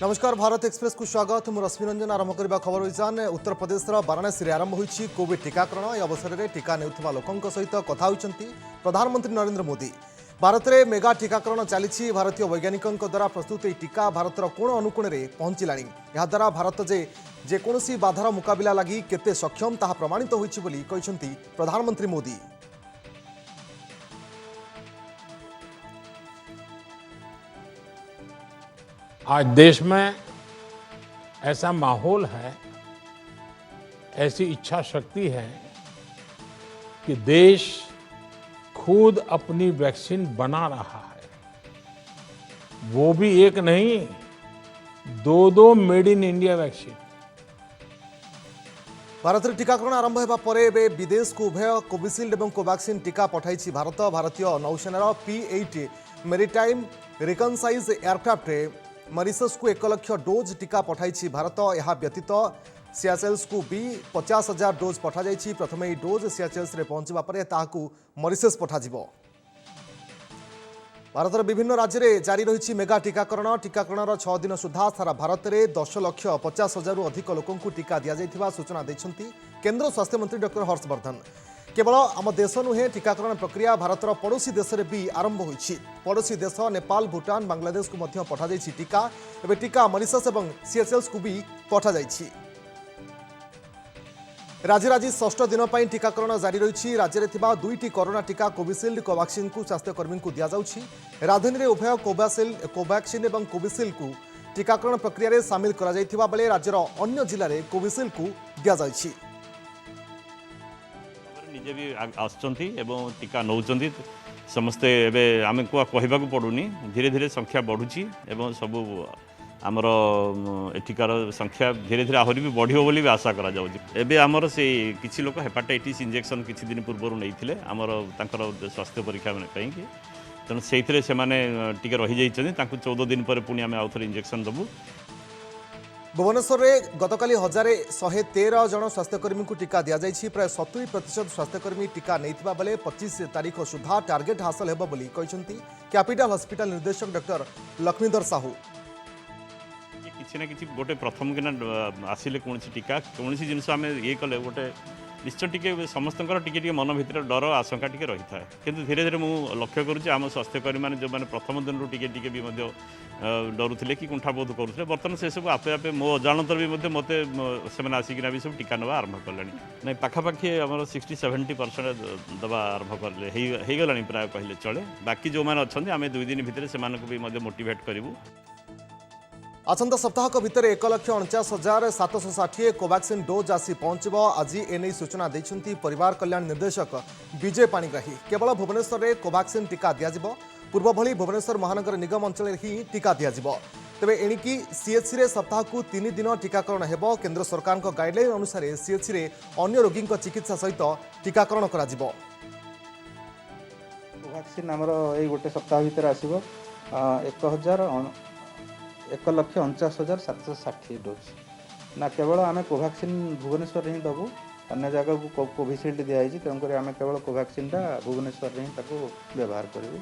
नमस्कार भारत एक्सप्रेस को स्वागत मु रश्मि रंजन आरंभ करबा खबर विजान उत्तर प्रदेश वाराणसी में आरंभ होईछि कोविड टीकाकरण ए अवसर में टीका नेउथिबा लोकंक सहित कथा होइछंती प्रधानमंत्री नरेंद्र मोदी। भारत में मेगा टीकाकरण चली भारतीय वैज्ञानिकों द्वारा प्रस्तुत यह टीका भारतर कोण अनुकोण में पहुंचलानी याद्वारा भारत जेकोसी बाधार मुकाबिला लगी केते सक्षम ताहा प्रमाणित होइछि बोली कहिसंती प्रधानमंत्री मोदी। आज देश में ऐसा माहौल है, ऐसी इच्छा शक्ति है कि देश खुद अपनी वैक्सीन बना रहा है। वो भी एक नहीं, दो made in India vaccine. Bharat में टीकाकरण आरंभ होगा पर विदेश को उभय कोविशील्ड और कोवैक्सीन टीका पठाई भारत। भारतीय नौसेनार P8 मेरीटाइम रिकनसाइज एयरक्राफ्ट मॉरिशस को 1 लाख डोज टीका पठाई भारत। यह व्यतीत सियाचेल्स को भी 50,000 डोज पठाई। प्रथम यह डोज सियाचेल्स रे पहुंचवा पर ताहाकू मॉरिशस पठाजिबो। भारत विभिन्न राज्य में जारी रही मेगा टीकाकरण। टीकाकरण 6 दिन सुधा सारा भारत में 10,50,000 अधिक लोक टीका दि जाइथिबा सूचना दैछंती केंद्र स्वास्थ्य मंत्री डॉक्टर हर्षवर्धन। केवल आम देश नुहे टीकाकरण प्रक्रिया भारतर पड़ोसी देश में भी आरंभ होइछि। पड़ोसी देश नेपाल भूटान बांग्लादेश को मध्य पठा जाइछि टीका। एबे टीका मॉरिशस और सिएचएल्स को भी पठा जाइछि। राज्य आज 6 दिन पर टीकाकरण जारी रही। राज्य में 2टी कोरोना टीका कोविशील्ड कोवैक्सीन को स्वास्थ्यकर्मी को दि जाउछि। राजधानी में उभय कोवैक्सीन और कोविशील्ड को टीकाकरण प्रक्रिया रे सामिल करा जाइथिबा बेले राज्यर अन्य जिले में कोविशील्ड को दि जाइछि। निजे भी आसुँच टीका नौ समस्ते एवं आम को कहवाक पड़ूनी धीरे धीरे संख्या बढ़ुची एवं सबू आमर एठिकार संख्या धीरे धीरे आहरी भी बढ़ियो बोली भी आशा करा जाउची। एबे आमर से किछि लोक हेपाटाइटिस इंजेक्शन किछि दिन पूर्व नहीं आमर तांकर स्वास्थ्य परीक्षा पाई तेणु से माने टिके रही जाइछन्ती तांकु 14 दिन पर पुणी आम आउथरे इंजेक्शन दबु। भुवनेश्वर में गतकाली 1,113 जन स्वास्थ्यकर्मी को टीका दि जाइछि। प्राय 70% स्वास्थ्यकर्मी टीका नैथिबा बेले 25 तारीख सुधा टार्गेट हासिल हेबो बोली कहिसंती कैपिटल हॉस्पिटल निर्देशक डॉक्टर लक्ष्मीधर साहू। किसी ना किसी गोटे प्रथम किना आसिले कौन टीका कौन जिनस आम ये कले गोटे निश्चय टी समस्त टे मन भर डर आशंका टी रही है किंतु धीरे धीरे मुझे लक्ष्य करुँच आम स्वास्थ्यकर्मी मैंने जो मैंने प्रथम दिन टी भी डरुले कि कुंठाबोध करुले बर्तमान से सब आपे आपे मो अजाणतर भी मत से आसिकिना भी सब टीका नवा आरंभ कले ना पाखापाखि आम 60-70% दवा आरंभ कर गला प्राय कहले चले। बाकी जो मैंने अच्छा आम 2 दिन भितर से भी मोटिवेट करूँ। आसंता सप्ताह भितर 1,49,760 कोवैक्सीन डोज आसी पहुंचब। आज एने सूचना देइछंती परिवार कल्याण निर्देशक विजय पाणिग्राही। केवल भुवनेश्वर में कोवैक्सीन टीका दियाजिबो। पूर्व भली भुवनेश्वर महानगर निगम अंचल ही टीका दियाजिबो। तेबे एणिकी सीएचसी रे सप्ताह को 3 दिन टीकाकरण हेबो। केंद्र सरकार गाइडलाइन अनुसार सीएचसी रे अन्य रोगी चिकित्सा सहित टीकाकरण कराजिबो। कोवैक्सीन हमरो ए गोटे सप्ताह भीतर आसीबो 1,49,760 डोज ना केवल आम कोवैक्सीन भुवनेश्वर ही दबू अन्य जगह को कोविशील्ड दिखाई तेणुक आम केवल कोवैक्सीन भुवनेश्वर ही व्यवहार करूँ।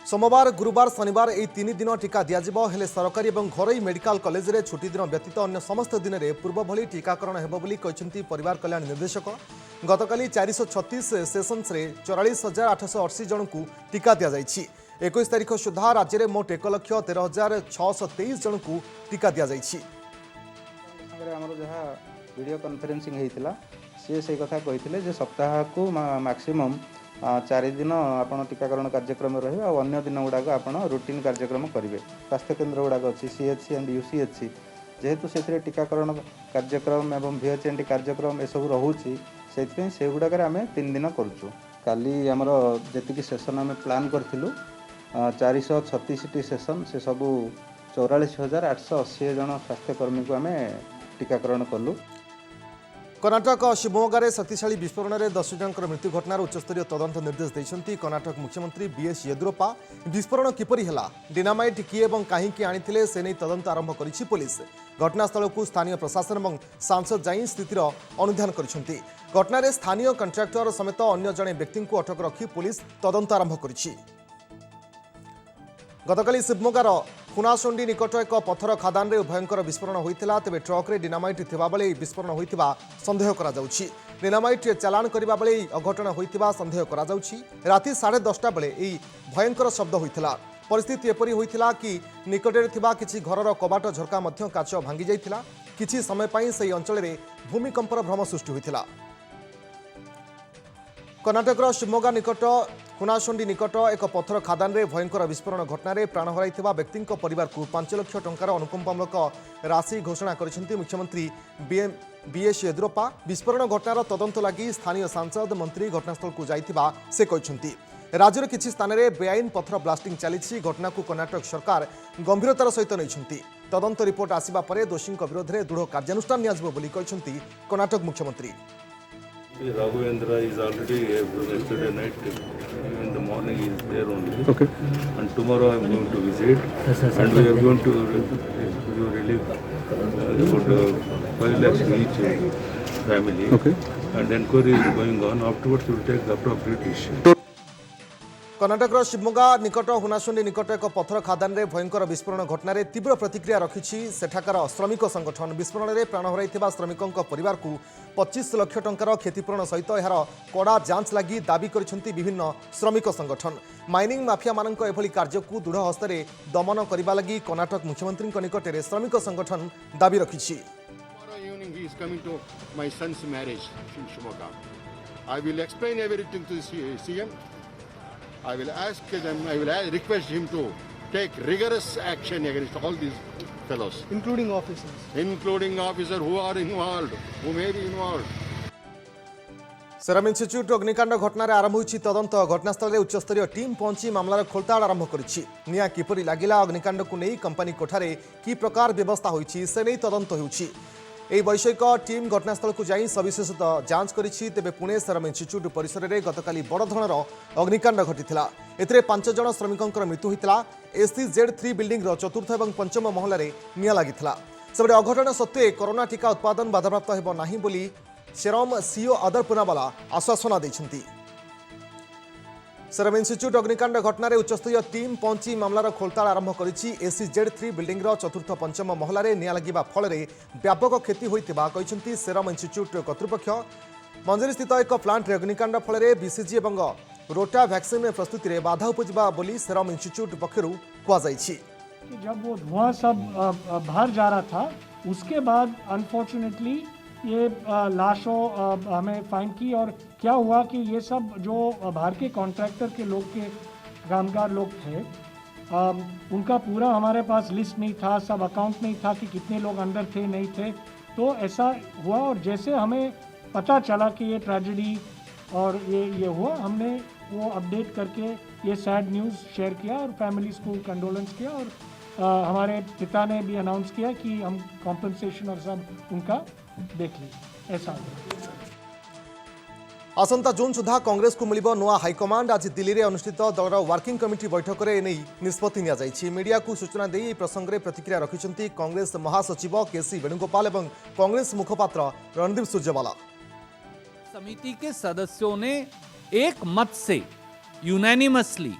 सोमवार गुरुवार शनिवार यह 3 दिन टीका दियाजिबो। हेले सरकारी और घरोई मेडिकल कॉलेज रे छुट्टी दिन व्यतीत अन्य समस्त दिन में पूर्व भली टीकाकरण हेबो बोली कहिसंती परिवार कल्याण निर्देशक। गतकाली 436 सेशन्स रे 44,880 जन को टीका दिया जाइछि। 21 तारीख सुधा राज्य में मोट 1,13,623 जन को टीका दि जाइछि। जहाँ वीडियो कॉन्फ्रेंसिंग होता सी से कथा कही सप्ताह को मैक्सिमम 4 दिन आपन टीकाकरण कार्यक्रम रही और अन्य दिन गुड़ाक आप रूटीन कार्यक्रम करेंगे। स्वास्थ्य केन्द्र गुड़ाक अच्छी सीएचसी एंड यूसीएचसी जेहेतु से टीकाकरण कार्यक्रम एवं VHNT कार्यक्रम ये सब रोचे से गुड़ाक आम 3 दिन करुँ। काली आमर जी सेसन आम प्लान करूँ 436टी सेसन से सबू 44,880 जन स्वास्थ्यकर्मी को आम टीकाकरण कलु। कर्नाटक शिवमोगा शक्तिशाली विस्फोरण में 10 जनकर मृत्यु घटनार उच्चस्तरीय तदंत निर्देश देइछंती कर्नाटक मुख्यमंत्री बीएस येदियुरप्पा। विस्फोरण किपरि हेला डिनामाइट किए एवं काहींकि आनिथिले से नै तदंत आरंभ करिछि पुलिस। घटनास्थल को स्थानीय प्रशासन और सांसद जाई स्थितिर अनुधान करिछंती। घटनार स्थानीय कंट्राक्टर समेत अन्य जड़े व्यक्ति को अटक रखी पुलिस तदंत आरंभ करिछि। गतकाली शिवमोगार खुनाशुंडी निकट एक पथर खादान में भयंकर विस्फोरण होता तेज ट्रक्रे डिनामाइट थिबा बेले विस्फोरण होता सन्देह करा जाउछि। डिनामाइट चालाण करबा बेले अघटन होता सन्देह करा जाउछि। राति 10:30 बेले यह भयंकर शब्द होता। परिस्थिति एपरी होता कि निकटरे थिबा किछि घरर कबाट झरका मध्य काच भांगी जाइथिला। किछि समय पई सेही अंचल में भूमिकंपर भ्रम सृष्टि होता। कर्णाटकर शिवमोगा निकट खुनाशुंडी निकट एक पथर खादान में भयंकर विस्फोरण घटन प्राण हराई व्यक्ति परिवार को 5 लाख टंकार अनुकंपामूलक राशि घोषणा कर मुख्यमंत्री बीएस येदियुरप्पा। विस्फोरण घटनार तदंत लगी स्थानीय सांसद मंत्री घटनास्थल को जाइथिबा से कहते। राज्यर किछि स्थान में बेआईन पथर ब्लास्टिंग चली घटना को कर्णाटक सरकार गंभीरतार सहित नहीं। तदंत रिपोर्ट आसिबा परे दोषी विरोध में दृढ़ कार्यानुष्ठान नियाजिबो बोली कहते कर्णाटक मुख्यमंत्री। Raghavendra is already yesterday night. In the morning he is there only. Okay. And tomorrow I am going to visit. Yes, and we are going to relieve about 5 lakhs to each family. Okay. And enquiry is going on. Afterwards we will take the appropriate decision. कर्णाटकर Shivamogga निकट हुनाशुंडी निकट एक पथर खादान में भयंकर विस्फोरण घटन तीव्र प्रतिक्रिया रखिछि सेठाकार श्रमिक संगठन। विस्फोरण में प्राण हराई श्रमिकों परिवार को 25 लाख टंकार क्षतिपूरण सहित यार कड़ा जांच लगी दाबी करिसेंति विभिन्न श्रमिक संगठन। माइनिंग माफिया मानक एभली कार्य को दृढ़ हस्ते दमन करने लगी कर्णाटक मुख्यमंत्री निकट में श्रमिक संगठन दाबी रखिछि। Tomorrow evening he is coming to my son's marriage in Shimoga. I will explain everything to the CM. I will ask them, I will request him to take rigorous action against all these fellows. Including officers? Including officers who are involved, who may be involved. Serum institute अग्निकांड घटना आरंभ होइछि तदंत। घटनास्थल में उच्चस्तरीय team पहुंची मामलार खोलताड़ आरंभ करिछि। निया किपरि लागिला अग्निकांड को नहीं कंपनी कोठारे की प्रकार व्यवस्था होइछि से नहीं तदंत होइछि। ଏହି ବୈଷୟିକ ଟିମ୍ ଘଟଣାସ୍ଥଳକୁ ଯାଇ ସବିଶେଷ ଯାଞ୍ଚ କରିଛି। ତେବେ ପୁणे ସେରମ ଇନଷ୍ଟିଚ୍ୟୁଟ୍ ପରିସରରେ ଗତକାଲି ବଡ଼ ଧରଣର ଅଗ୍ନିକାଣ୍ଡ ଘଟିଥିଲା। ଏଥିରେ 5 ଜଣ ଶ୍ରମିକଙ୍କର ମୃତ୍ୟୁ ହୋଇଥିଲା। SCZ3 ବିଲ୍ଡିଂର ଚତୁର୍ଥ ଏବଂ ପଞ୍ଚମ ମହଲାରେ ନିଆଁ ଲାଗିଥିଲା। ସେପଟେ ଅଘଟଣ ସତ୍ତ୍ୱେ କରୋନା ଟିକା ଉତ୍ପାଦନ ବାଧାପ୍ରାପ୍ତ ହେବ ନାହିଁ ବୋଲି ସେରମ ସିଇଓ ଆଦର ପୁନାୱାଲା ଆଶ୍ୱାସନା ଦେଇଛନ୍ତି। सेरम इन्स्टिट्यूट अग्निकांड घटना उच्चस्तरीय टीम पहुंची मामलार खोलताड़ आरंभ करिछि। SCZ3 बिल्डिंगर चतुर्थ पंचम महलारे निआं लागिबा फलरे व्यापक क्षति होइतिबा कहिसेंति सेरम इन्स्टिट्यूट कर्तृपक्ष। मंजरी स्थित एक प्लांट अग्निकांड फलरे BCG एवं रोटा वैक्सीन प्रस्तुति में बाधा उपजिबा बोली सेरम इन्स्टिट्यूट पक्षरु कुआ जाइछि। जब वो धुआं सब बाहर जा रहा था उसके बाद अनफॉर्चुनेटली ये लाशों हमें फाइंड की। और क्या हुआ कि ये सब जो बाहर के कॉन्ट्रैक्टर के लोग के कामगार लोग थे उनका पूरा हमारे पास लिस्ट नहीं था, सब अकाउंट नहीं था कि कितने लोग अंदर थे नहीं थे। तो ऐसा हुआ और जैसे हमें पता चला कि ये ट्रेजेडी और ये हुआ हमने वो अपडेट करके ये सैड न्यूज़ शेयर किया और फैमिलीज़ को कंडोलेंस किया। और हमारे पिता ने भी अनाउंस किया कि हम कॉम्पनसेशन और सब उनका देख ली। ऐसा आसंता जून सुधा कांग्रेस को मिलिबो नुआ हाईकमांड। आज दिल्ली में अनुष्ठित दलर वर्किंग कमिटी बैठक में एने निष्पत्ति निया जाइछि। मीडिया को सूचना दे प्रसंग में प्रतिक्रिया रखिछन्ति कांग्रेस महासचिव केसी वेणुगोपाल एवं कांग्रेस मुखपात्र रणदीप सुरजेवाला। समिति के सदस्यों ने एक मत से यूनानिमसली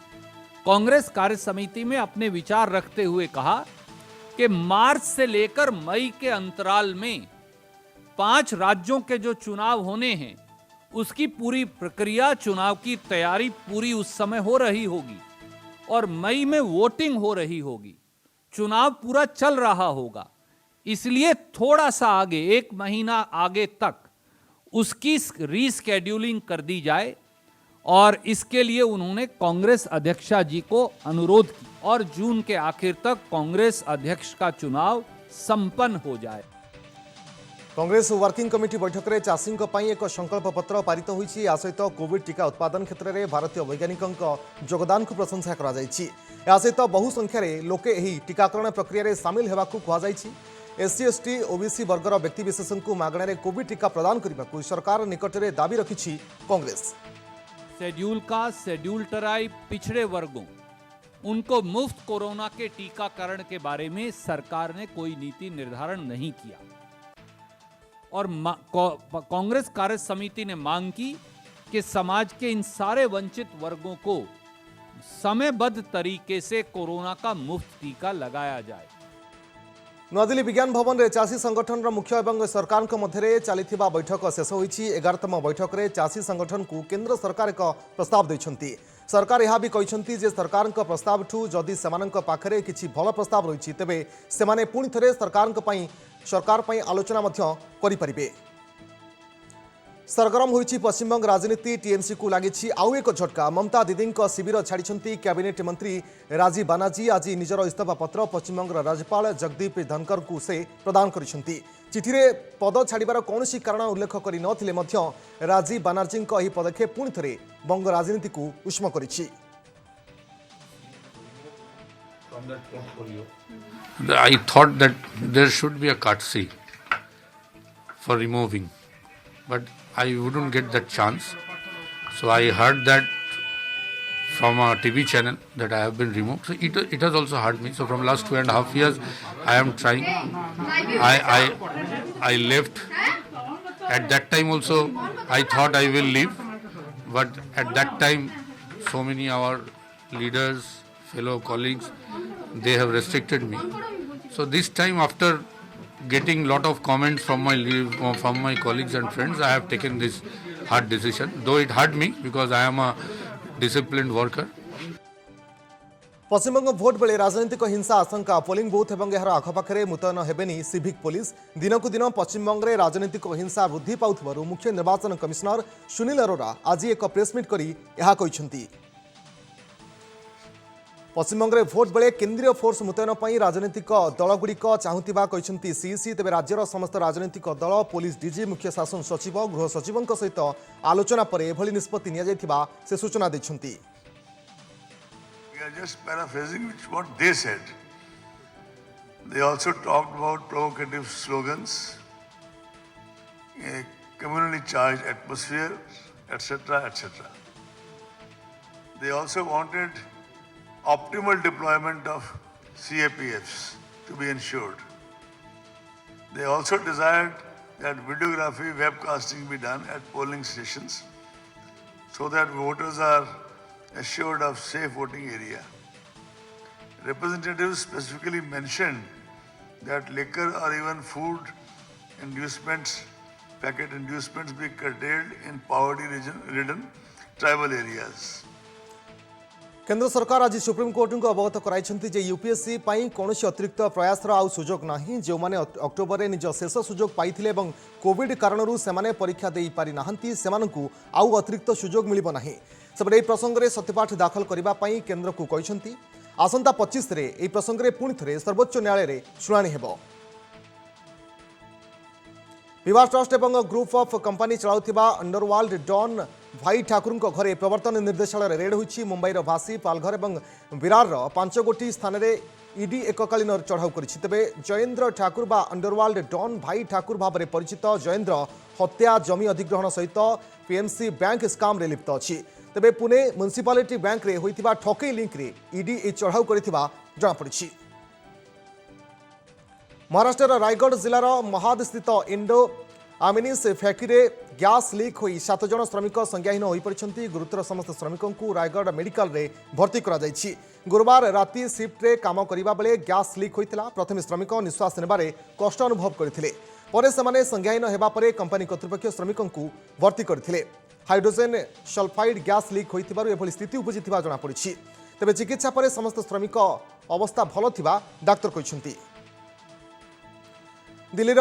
कांग्रेस कार्य समिति में अपने विचार रखते हुए कहा कि मार्च से लेकर मई के अंतराल में 5 राज्यों के जो चुनाव होने हैं उसकी पूरी प्रक्रिया, चुनाव की तैयारी पूरी उस समय हो रही होगी और मई में वोटिंग हो रही होगी, चुनाव पूरा चल रहा होगा। इसलिए थोड़ा सा आगे 1 महीना आगे तक उसकी रीस्केड्यूलिंग कर दी जाए और इसके लिए उन्होंने कांग्रेस अध्यक्षा जी को अनुरोध किया और जून के आखिर तक कांग्रेस अध्यक्ष का चुनाव संपन्न हो जाए। कांग्रेस वर्किंग कमिटी बैठक में चाषी एक संकल्प पत्र पारित होइछि। या सहित कोविड टीका उत्पादन क्षेत्र में भारतीय वैज्ञानिकों योगदान को प्रशंसा करा जाइछि। या सहित बहु संख्यार लोके एही टीकाकरण प्रक्रिया रे शामिल हेबाकू कुहाଯାଇଛି। SC/ST OBC वर्गर व्यक्तिविशेष को मागणारे कोविड टीका प्रदान करने सरकार निकट में दाबी रखिछि Congress. Schedule caste, schedule tribe, पिछड़े वर्गों उनको मुफ्त कोरोना के टीकाकरण के बारे में सरकार ने कोई नीति निर्धारण नहीं किया और कांग्रेस कार्य समिति ने मांग की कि समाज के इन सारे वंचित वर्गों को समयबद्ध तरीके से कोरोना का मुफ्त टीका लगाया जाए। नदिल्ली विज्ञान भवन में चाषी संगठन मुख्य एवं सरकार मध्य चलता बैठक शेष होती 11तम बैठक में चाषी संगठन को केंद्र सरकार एक प्रस्ताव देते। सरकार यह भी कहते जे सरकार प्रस्ताव ठू जदि सेमानक पाखरे किछि भल प्रस्ताव रही तेबे सेमाने पुणी थे सरकार आलोचना करें। सरगरम होइछि पश्चिमबंग राजनीति टीएमसी को लगी आउ एक झटका। ममता दीदी शिविर छाड़ी कैबिनेट मंत्री राजीव बानार्जी आज निजर इस्तीफा पत्र पश्चिमबंग राज्यपाल जगदीप धनकर को से प्रदान करिसेंति। चिठी रे पद छाड़िबार कौनसी कारण उल्लेख करि नथिले मध्य राजीव बानार्जी एही पदक्षेप पुणी थे बंग राजनीति को उष्म करिछि। I thought that there should be a courtesy for removing, but I wouldn't get that chance. So I heard that from a TV channel that I have been removed. So it has also hurt me. So from last 2.5 years, I am trying. I left. At that time also, I thought I will leave, but at that time, so many our leaders, fellow colleagues, they have restricted me. So this time, after getting lot of comments from my colleagues and friends, I have taken this hard decision. Though it hurt me because I am a disciplined worker. Paschim Banga vote बेले राजनीतिक हिंसा आशंका polling booth और यार आखपाखे मुतयन हेबेनी civic police. दिनकू दिन पश्चिमबंग में राजनीतिक हिंसा वृद्धि पाउथिबारु मुख्य निर्वाचन कमिशनर सुनील अरोरा आज एक प्रेसमिट करी यह कहते। पश्चिमबंग में भोट बेले केंद्रीय फोर्स मुतयन पर राजनीतिक दलगुड़िक चाहूथिबा कहते सीईसी। तेज राज्यर समस्त राजनीतिक दल पुलिस डीजी मुख्य शासन सचिव गृह सचिवों सहित आलोचना पर एभली निष्पत्ति नियाଯାଇଥିବା से सूचना दैछन्ति। We are just paraphrasing what they said. They also talked about provocative slogans, a communally charged atmosphere, etc., etc. They also wanted optimal deployment of CAPFs to be ensured. They also desired that videography, webcasting be done at polling stations so that voters are assured of safe voting area. Representatives specifically mentioned that liquor or even food inducements, packet inducements be curtailed in poverty-ridden tribal areas. केंद्र सरकार आज supreme court को अवगत कराइछन्ति जे UPSC पई कोनोसी अतिरिक्त प्रयासर आउ सुजोग नाही। जो माने अक्टोबर रे निज शेष सुजोग पाइथिले एवं कोविड कारणरू सेमाने परीक्षा देई पारि नाहंती सेमानकु आउ अतिरिक्त सुजोग मिलिबो नाही। सेबरे प्रसंग रे सत्यपाठ दाखल करिबा पई केंद्र को कहछन्ति। आसंता 25 रे एई प्रसंग रे पुणी थरे सर्वोच्च न्यायालय रे शुनानी हेबो। विवाह ट्रस्ट एवं ग्रुप ऑफ कंपनी चलाउथिबा अंडरवर्ल्ड डॉन भाई ठाकुर घरे प्रवर्तन निर्देशालय रेड होइछि। मुंबईर भासी पालघर और विरार 5 गोटी स्थान में ईडी एककालीन चढ़ाऊ करिछि। तेबे जयेंद्र ठाकुर बा अंडरवर्ल्ड डॉन भाई ठाकुर भाव में परिचित जयेंद्र हत्या जमी अधिग्रहण सहित पीएमसी बैंक स्काम रे लिप्त अछि। तेबे पुणे म्युनिसिपालिटी बैंक रे होइतिबा ठकई लिंक रे ईडी ए चढ़ाऊ करिथिबा जଣା पड़िछि। महाराष्ट्र रायगढ़ जिलार महाद स्थित इंडो आमिनिस फैक्ट्री गैस लीक होई 7 जन श्रमिक संज्ञाहीन हो पड़ते। गुरुतर समस्त श्रमिकों को रायगढ़ मेडिकल रे भर्ती करा जायछि। गुरुवार राति शिफ्ट रे काम करिबा बेले गैस लीक होइतिला। प्रथम श्रमिक निश्वास नेबारे कष्ट अनुभव करथिले। परे सेमाने संज्ञाहीन हेबा परे कंपनी कर्तृपक्ष श्रमिकों को भर्ती करथिले। हाइड्रोजन सल्फाइड गैस लीक होइतिबारु एभली स्थिति उपजिथिबा जଣା पड़िछि। तेबे चिकित्सा परे समस्त श्रमिक अवस्था भल थिबा डाक्टर कहछन्ति। दिल्लीर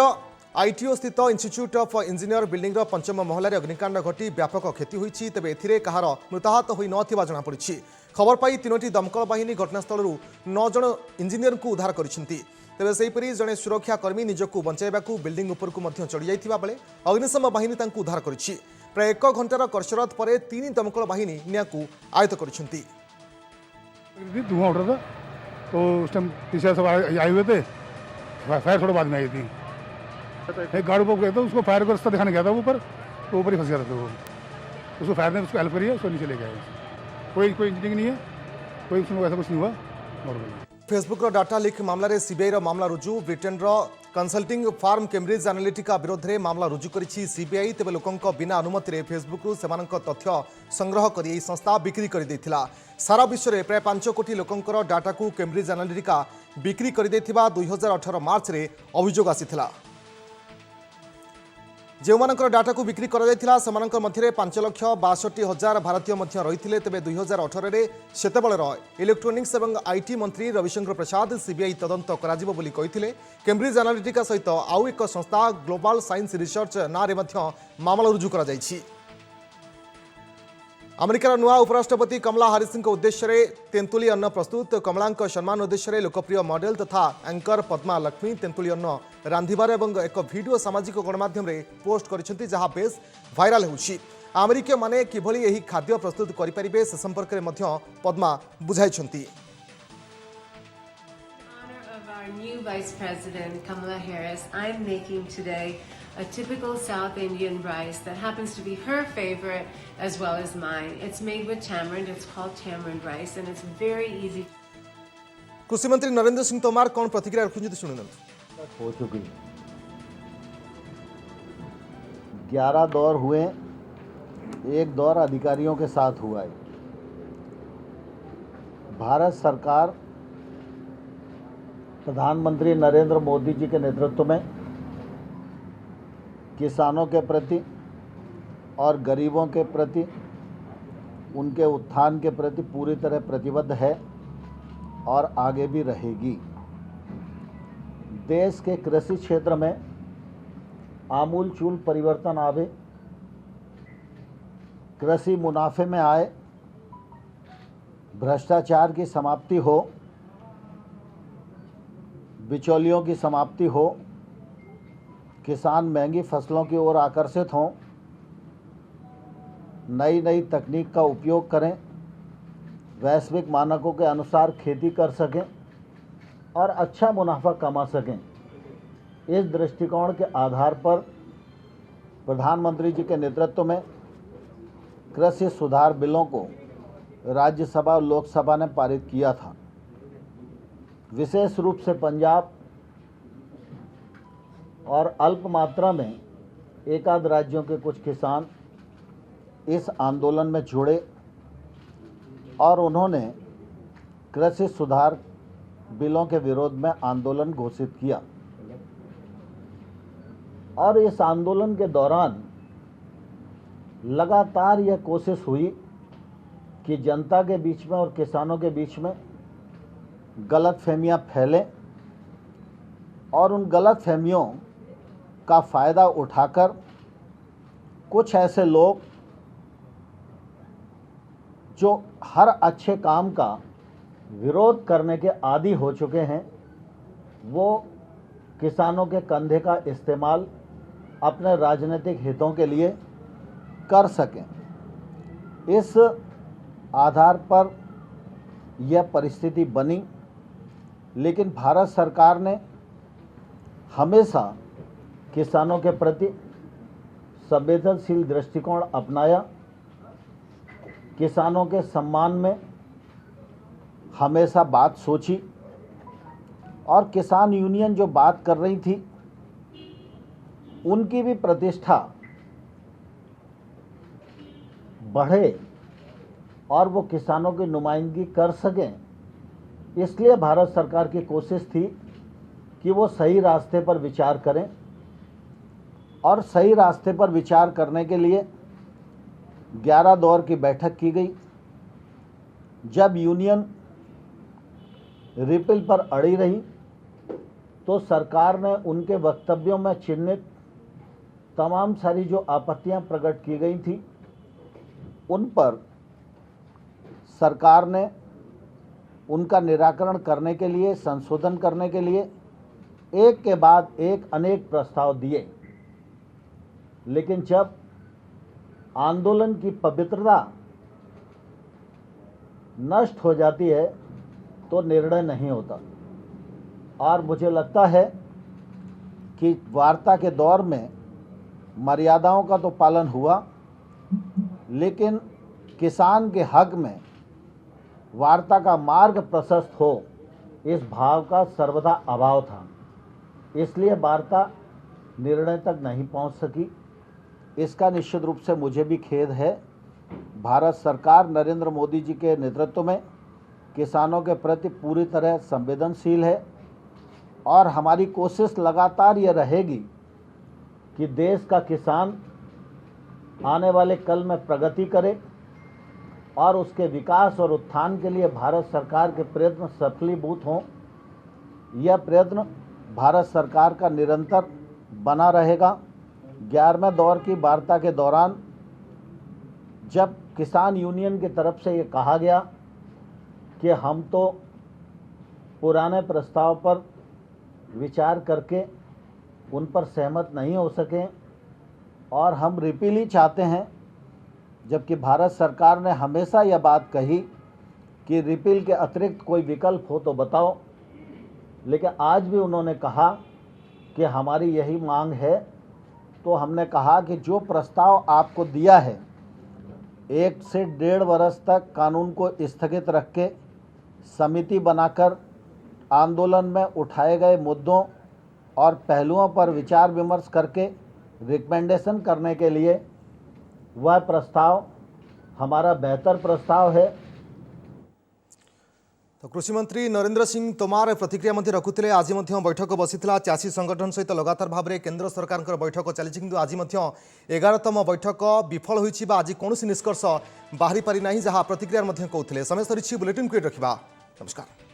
आईटीओ स्थित इंस्टीट्यूट ऑफ इंजीनियर बिल्डिंग पंचम महलार अग्निकांड घटी व्यापक क्षति होइछि। तेबे एथिरे कहार मृताहत होई नथिबा जଣା पड़िछि। खबर पाई 3टी दमकल बाहिनी घटनास्थल 9 जन इंजीनियर को उद्धार करिसेंति। तेबे सेहिपरि जणे सुरक्षा कर्मी निजको बंचाइबाकू बिल्डिंग उपरकू मध्य चढ़ी जाइथिबा बेले अग्निशम बाहिनी तांकू उद्धार करिछि। प्राय 1 घंटार कसरत परे 3 दमकल बाहिनी नियाकू आयत्त करिसेंति। धुआं उठ रहा था तो उस टाइम पीछे सब आए हुए थे। फायर थोड़ा बाद में आई थी। एक गाड़ी पर गया था, उसको फायर का रास्ता दिखाने गया था ऊपर, तो ऊपर ही फंस गया था। वो उसको फायर ने उसको हेल्प करी है, उसको नीचे ले गया। कोई इंजनिंग नहीं है, कोई उसमें ऐसा कुछ नहीं हुआ। फेसबुक डाटा लीक मामला रे सीबीआई मामला रुजु। Britain consulting firm Cambridge Analytica विरोध में मामला रुजु करिछि सीबीआई। तेबे लोकंक बिना अनुमति फेसबुक सेमानक तथ्य संग्रह कर यह संस्था बिक्री कर देथिला। सारा विश्व में प्राय 5 कोटी लोकंकर डाटा को कैम्ब्रिज एनालिटिका बिक्री कर देथिबा 2018 मार्च रे अभियोग आसीथिला। जो डाटा को बिक्री कर 5,62,000 भारतीय रही। तेज 2018 में सेतबेलर इलेक्ट्रोनिक्स और आईटी मंत्री रविशंकर प्रसाद सीबीआई तदंत करें। कैम्ब्रिज एनालिटिका सहित आउ एक संस्था ग्लोबल साइंस रिसर्च ना मामला रुजु कर। अमेरिकार नुआ उपराष्ट्रपति कमला हारिस उद्देश्य तेंतुली अन्न प्रस्तुत। कमला सम्मान उद्देश्य लोकप्रिय मॉडल तथा एंकर पद्मा लक्ष्मी तेंतुली अन्न रांधिबार एवं एक वीडियो सामाजिक गणमाध्यम पोस्ट करिसेंती जहां बेस वायरल होउछि। अमेरिकीय माने किभली एही खाद्य प्रस्तुत करि परिबे से संपर्क में मध्य Padma बुझाइछंती। Our new Vice President Kamala Harris, I'm making today a typical South Indian rice that happens to be her favorite as well as mine. It's made with tamarind. It's called tamarind rice and it's very easy. कृषि मंत्री नरेंद्र सिंह तोमर कौन प्रतिक्रिया रखुंत शुणुन। हो चुकी 11 दौर हुए, एक दौर अधिकारियों के साथ हुआ है। भारत सरकार प्रधानमंत्री नरेंद्र मोदी जी के नेतृत्व में किसानों के प्रति और गरीबों के प्रति, उनके उत्थान के प्रति पूरी तरह प्रतिबद्ध है और आगे भी रहेगी। देश के कृषि क्षेत्र में आमूलचूल परिवर्तन आवे, कृषि मुनाफे में आए, भ्रष्टाचार की समाप्ति हो, बिचौलियों की समाप्ति हो, किसान महंगी फसलों की ओर आकर्षित हों, नई नई तकनीक का उपयोग करें, वैश्विक मानकों के अनुसार खेती कर सकें और अच्छा मुनाफा कमा सकें। इस दृष्टिकोण के आधार पर प्रधानमंत्री जी के नेतृत्व में कृषि सुधार बिलों को राज्यसभा और लोकसभा ने पारित किया था। विशेष रूप से पंजाब और अल्प मात्रा में एकाध राज्यों के कुछ किसान इस आंदोलन में जुड़े और उन्होंने कृषि सुधार बिलों के विरोध में आंदोलन घोषित किया। और इस आंदोलन के दौरान लगातार यह कोशिश हुई कि जनता के बीच में और किसानों के बीच में गलतफहमियां फैलें और उन गलतफहमियों का फ़ायदा उठाकर कुछ ऐसे लोग जो हर अच्छे काम का विरोध करने के आदी हो चुके हैं, वो किसानों के कंधे का इस्तेमाल अपने राजनीतिक हितों के लिए कर सकें। इस आधार पर यह परिस्थिति बनी, लेकिन भारत सरकार ने हमेशा किसानों के प्रति संवेदनशील दृष्टिकोण अपनाया, किसानों के सम्मान में हमेशा बात सोची और किसान यूनियन जो बात कर रही थी उनकी भी प्रतिष्ठा बढ़े और वो किसानों की नुमाइंदगी कर सकें। इसलिए भारत सरकार की कोशिश थी कि वो सही रास्ते पर विचार करें और सही रास्ते पर विचार करने के लिए 11 दौर की बैठक की गई। जब यूनियन रिपील पर अड़ी रही तो सरकार ने उनके वक्तव्यों में चिन्हित तमाम सारी जो आपत्तियां प्रकट की गई थी उन पर सरकार ने उनका निराकरण करने के लिए, संशोधन करने के लिए एक के बाद एक अनेक प्रस्ताव दिए। लेकिन जब आंदोलन की पवित्रता नष्ट हो जाती है तो निर्णय नहीं होता। और मुझे लगता है कि वार्ता के दौर में मर्यादाओं का तो पालन हुआ, लेकिन किसान के हक में वार्ता का मार्ग प्रशस्त हो, इस भाव का सर्वदा अभाव था। इसलिए वार्ता निर्णय तक नहीं पहुंच सकी। इसका निश्चित रूप से मुझे भी खेद है। भारत सरकार नरेंद्र मोदी जी के नेतृत्व में किसानों के प्रति पूरी तरह संवेदनशील है और हमारी कोशिश लगातार ये रहेगी कि देश का किसान आने वाले कल में प्रगति करे और उसके विकास और उत्थान के लिए भारत सरकार के प्रयत्न सफलीभूत हों। यह प्रयत्न भारत सरकार का निरंतर बना रहेगा। 11वें दौर की वार्ता के दौरान जब किसान यूनियन की तरफ से ये कहा गया कि हम तो पुराने प्रस्ताव पर विचार करके उन पर सहमत नहीं हो सके और हम रिपील ही चाहते हैं, जबकि भारत सरकार ने हमेशा यह बात कही कि रिपील के अतिरिक्त कोई विकल्प हो तो बताओ, लेकिन आज भी उन्होंने कहा कि हमारी यही मांग है। तो हमने कहा कि जो प्रस्ताव आपको दिया है 1 से 1.5 वर्ष तक कानून को स्थगित रख के समिति बनाकर आंदोलन में उठाए गए मुद्दों और पहलुओं पर विचार विमर्श करके रिकमेंडेशन करने के लिए वह प्रस्ताव हमारा बेहतर प्रस्ताव है। तो कृषि मंत्री नरेंद्र सिंह तोमार प्रतिक्रिया मध्य रखुते। आज बैठक बसीला चाषी संगठन सहित लगातार भाव में केंद्र सरकार बैठक चली, किंतु आज 11तम बैठक विफल होइछि बा आज कौन निष्कर्ष बाहरी पारि नहीं, जहाँ प्रतिक्रिया कहते। समय सरी बुलेटिन को रखा। नमस्कार।